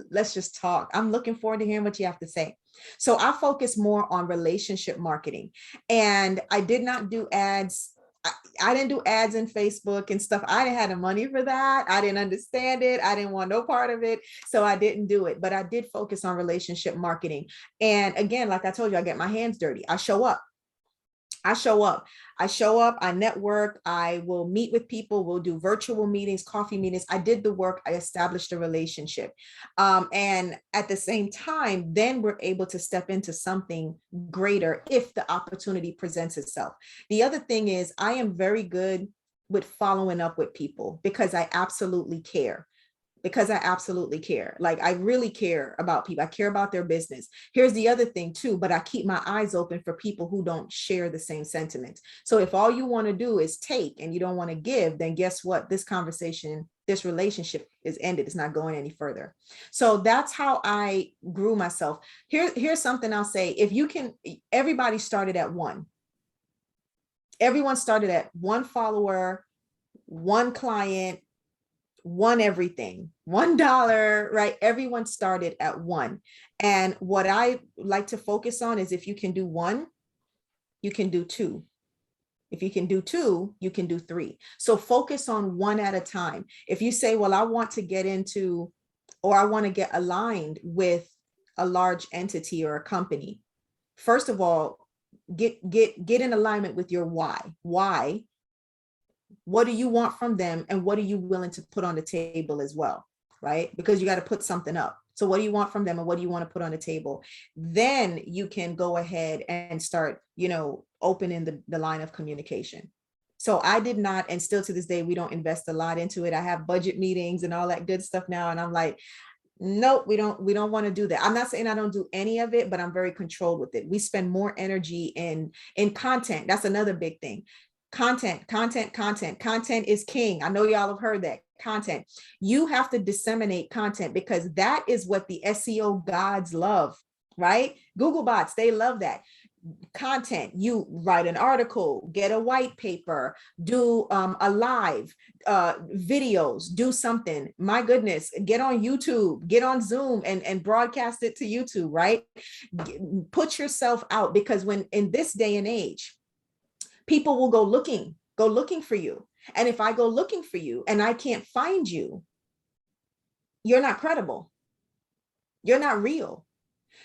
let's just talk. I'm looking forward to hearing what you have to say. So I focus more on relationship marketing, and I did not do ads. I didn't do ads in Facebook and stuff. I didn't have the money for that. I didn't understand it. I didn't want no part of it. So I didn't do it, but I did focus on relationship marketing. And again, like I told you, I get my hands dirty. I show up. I network, I will meet with people, we'll do virtual meetings, coffee meetings. I did the work, I established a relationship. And at the same time, then we're able to step into something greater if the opportunity presents itself. The other thing is I am very good with following up with people because I absolutely care. Because I absolutely care. Like I really care about people. I care about their business. Here's the other thing too, but I keep my eyes open for people who don't share the same sentiments. So if all you want to do is take and you don't want to give, then guess what? This conversation, this relationship is ended. It's not going any further. So that's how I grew myself. Here's something I'll say. If you can, everybody started at one. Everyone started at one follower, one client, one everything, $1, right? Everyone started at one. And what I like to focus on is if you can do one, you can do two. If you can do two, you can do three. So focus on one at a time. If you say, well, I want to get into, or I want to get aligned with a large entity or a company, first of all, get in alignment with your why. Why? What do you want from them? And what are you willing to put on the table as well, right? Because you got to put something up. So what do you want from them and what do you want to put on the table? Then you can go ahead and start, opening the line of communication. So I did not, and still to this day, we don't invest a lot into it. I have budget meetings and all that good stuff now. And I'm like, nope, we don't want to do that. I'm not saying I don't do any of it, but I'm very controlled with it. We spend more energy in content. That's another big thing. Content is king. I know y'all have heard that. Content. You have to disseminate content because that is what the SEO gods love, right? Google bots, they love that. Content, you write an article, get a white paper, do a live, videos, do something. My goodness, get on YouTube, get on Zoom and broadcast it to YouTube, right? Put yourself out because when in this day and age, people will go looking for you. And if I go looking for you and I can't find you, you're not credible. You're not real.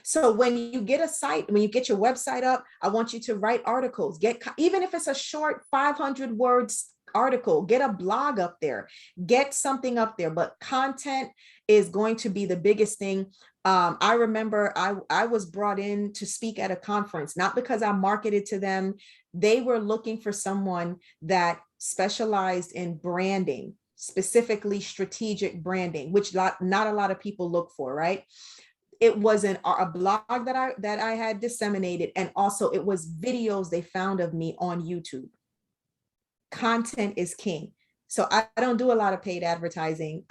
So when you get a site, when you get your website up, I want you to write articles, even if it's a short 500 words article, get a blog up there, get something up there, but content is going to be the biggest thing. I remember I was brought in to speak at a conference, not because I marketed to them. They were looking for someone that specialized in branding, specifically strategic branding, which not a lot of people look for, right? It was a blog that I had disseminated, and also it was videos they found of me on YouTube. Content is king. So I don't do a lot of paid advertising.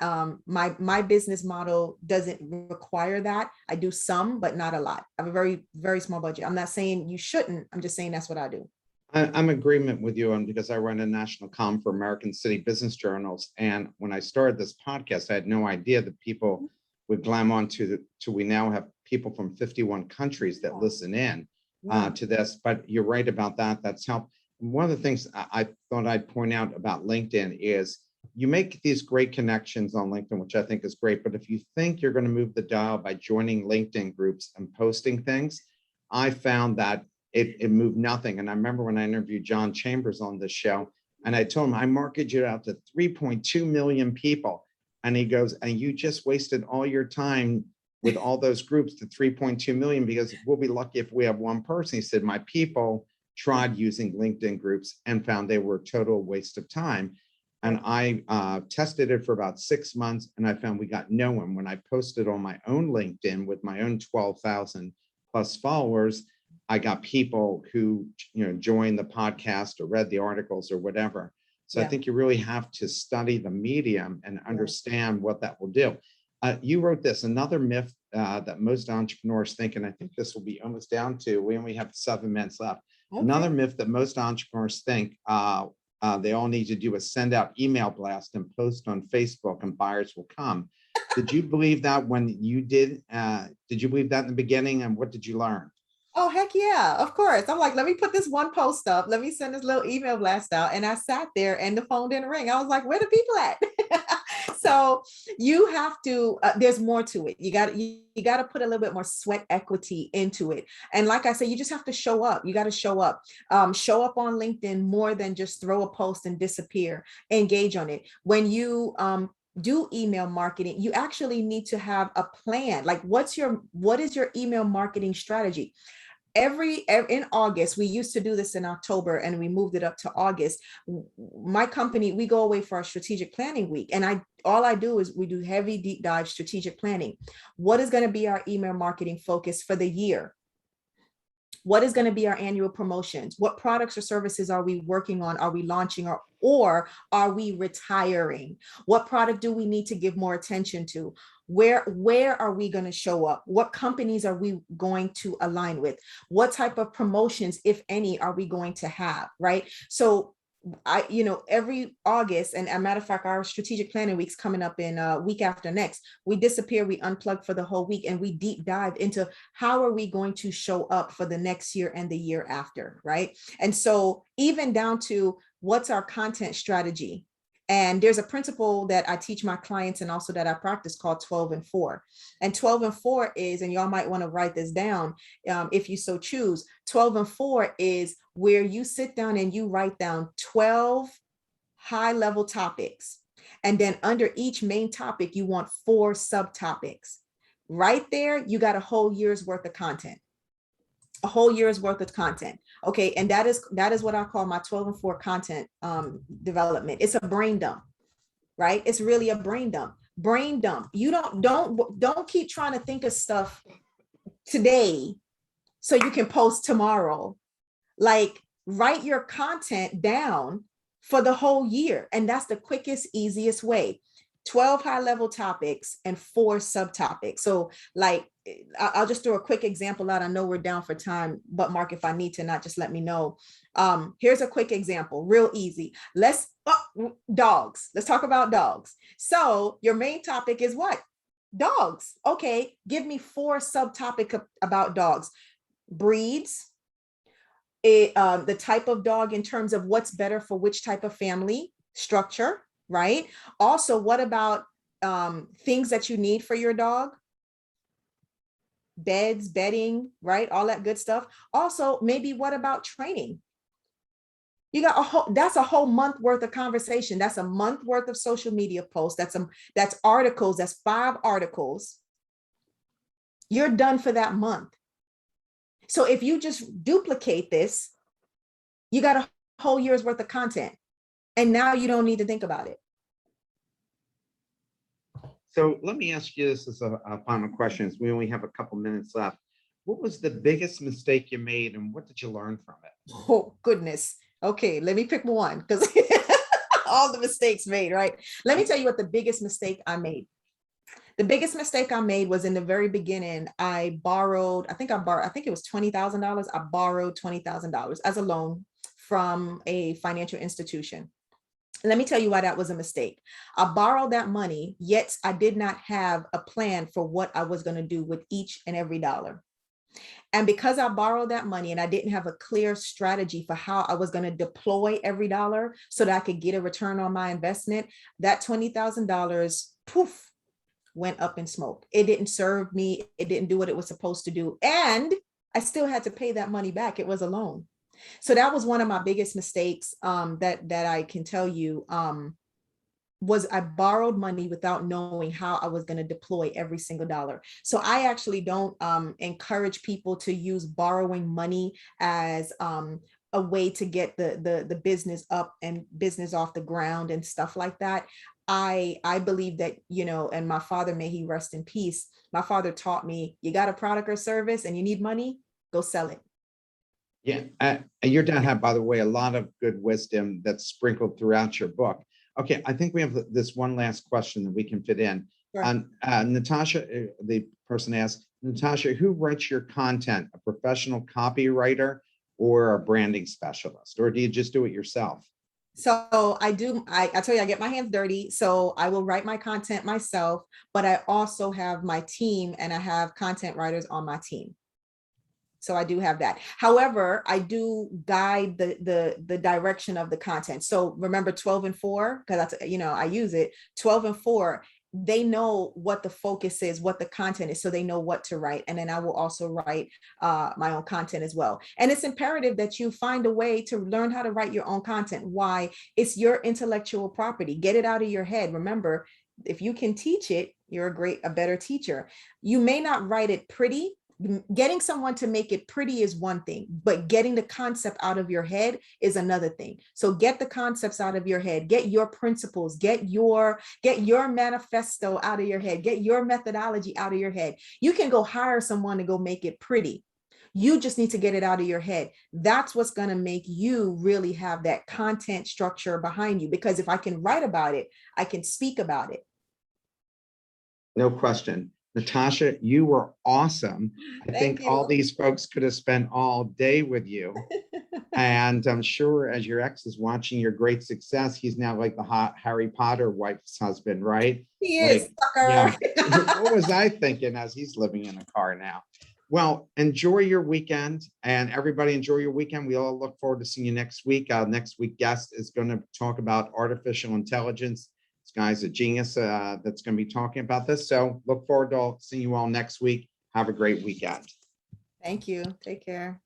My business model doesn't require that. I do some, but not a lot. I have a very, very small budget. I'm not saying you shouldn't. I'm just saying that's what I do. I'm in agreement with you on because I run a national comm for American City Business Journals. And when I started this podcast, I had no idea that people would climb on to we now have people from 51 countries that listen in to this. But you're right about that. That's helped. One of the things I thought I'd point out about LinkedIn is you make these great connections on LinkedIn, which I think is great. But if you think you're going to move the dial by joining LinkedIn groups and posting things, I found that it moved nothing. And I remember when I interviewed John Chambers on this show, and I told him I marketed you out to 3.2 million people. And he goes, and you just wasted all your time with all those groups to 3.2 million because we'll be lucky if we have one person. He said, my people tried using LinkedIn groups and found they were a total waste of time. And I tested it for about 6 months and I found we got no one. When I posted on my own LinkedIn with my own 12,000 plus followers, I got people who joined the podcast or read the articles or whatever. So I think you really have to study the medium and understand what that will do. You wrote this, another myth that most entrepreneurs think, and I think this will be almost down to, we only have 7 minutes left. Okay. Another myth that most entrepreneurs think they all need to do is send out email blast and post on Facebook and buyers will come. Did you believe that when you did? Did you believe that in the beginning and what did you learn? Oh, heck yeah, of course. I'm like, let me put this one post up. Let me send this little email blast out. And I sat there and the phone didn't ring. I was like, where the people at? So you have to, there's more to it. You got to put a little bit more sweat equity into it. And like I said, you just have to show up. You got to show up on LinkedIn more than just throw a post and disappear. Engage on it. When you, do email marketing, you actually need to have a plan. Like what is your email marketing strategy? in August, we used to do this in October and we moved it up to August. My company, we go away for our strategic planning week. And all I do is we do heavy deep dive strategic planning. What is going to be our email marketing focus for the year? What is going to be our annual promotions? What products or services are we working on? Are we launching, or are we retiring? What product do we need to give more attention to? Where are we going to show up? What companies are we going to align with? What type of promotions, if any, are we going to have, right? So every August, and a matter of fact, our strategic planning week's coming up in a week after next, we disappear, we unplug for the whole week, and we deep dive into how are we going to show up for the next year and the year after, right? And so even down to what's our content strategy. And there's a principle that I teach my clients and also that I practice called 12 and 4. And 12 and 4 is, and y'all might want to write this down if you so choose, 12 and 4 is where you sit down and you write down 12 high-level topics. And then under each main topic, you want 4 subtopics. Right there, you got a whole year's worth of content. A whole year's worth of content. Okay. And that is what I call my 12 and 4 content development. It's a brain dump, right? It's really a brain dump. Brain dump. You don't keep trying to think of stuff today so you can post tomorrow. Like, write your content down for the whole year. And that's the quickest, easiest way. 12 high-level topics and 4 subtopics. So like, I'll just throw a quick example out. I know we're down for time, but Mark, if I need to, not just let me know. Here's a quick example, real easy. Dogs. Let's talk about dogs. So your main topic is what? Dogs. Okay, give me 4 subtopics about dogs. Breeds, the type of dog in terms of what's better for which type of family structure, right? Also, what about things that you need for your dog? Beds, bedding, right? All that good stuff. Also, maybe what about training? You got that's a whole month worth of conversation. That's a month worth of social media posts. That's articles. That's 5 articles. You're done for that month. So if you just duplicate this, you got a whole year's worth of content. And now you don't need to think about it. So let me ask you this as a final question, as we only have a couple minutes left. What was the biggest mistake you made and what did you learn from it? Oh, goodness. Okay, let me pick one because all the mistakes made, right? Let me tell you what the biggest mistake I made. The biggest mistake I made was in the very beginning. I think it was $20,000. I borrowed $20,000 as a loan from a financial institution. Let me tell you why that was a mistake. I borrowed that money, yet I did not have a plan for what I was going to do with each and every dollar. And because I borrowed that money and I didn't have a clear strategy for how I was going to deploy every dollar so that I could get a return on my investment, that $20,000, poof, went up in smoke. It didn't serve me. It didn't do what it was supposed to do. And I still had to pay that money back. It was a loan. So that was one of my biggest mistakes that I can tell you was I borrowed money without knowing how I was going to deploy every single dollar. So I actually don't encourage people to use borrowing money as a way to get the business up and business off the ground and stuff like that. I believe that, and my father, may he rest in peace, my father taught me, you got a product or service and you need money, go sell it. Yeah, your dad had, by the way, a lot of good wisdom that's sprinkled throughout your book. Okay, I think we have this one last question that we can fit in. Sure. Natasha, the person asked, Natasha, who writes your content? A professional copywriter or a branding specialist? Or do you just do it yourself? So I tell you, I get my hands dirty. So I will write my content myself, but I also have my team and I have content writers on my team. So I do have that. However, I do guide the direction of the content. So remember 12 and 4, because that's, I use it. 12 and 4, they know what the focus is, what the content is, so they know what to write. And then I will also write my own content as well. And it's imperative that you find a way to learn how to write your own content. Why? It's your intellectual property. Get it out of your head. Remember, if you can teach it, you're a better teacher. You may not write it pretty, getting someone to make it pretty is one thing, but getting the concept out of your head is another thing. So get the concepts out of your head, get your principles, get your manifesto out of your head, get your methodology out of your head. You can go hire someone to go make it pretty. You just need to get it out of your head. That's what's going to make you really have that content structure behind you. Because if I can write about it, I can speak about it. No question. Natasha, you were awesome. I think all these folks could have spent all day with you. And I'm sure as your ex is watching your great success, he's now like the hot Harry Potter wife's husband, right? He is. Yeah. What was I thinking as he's living in a car now? Well, enjoy your weekend, and everybody enjoy your weekend. We all look forward to seeing you next week. Our next week guest is going to talk about artificial intelligence. This guy's a genius that's going to be talking about this. So look forward to seeing you all next week. Have a great weekend. Thank you. Take care.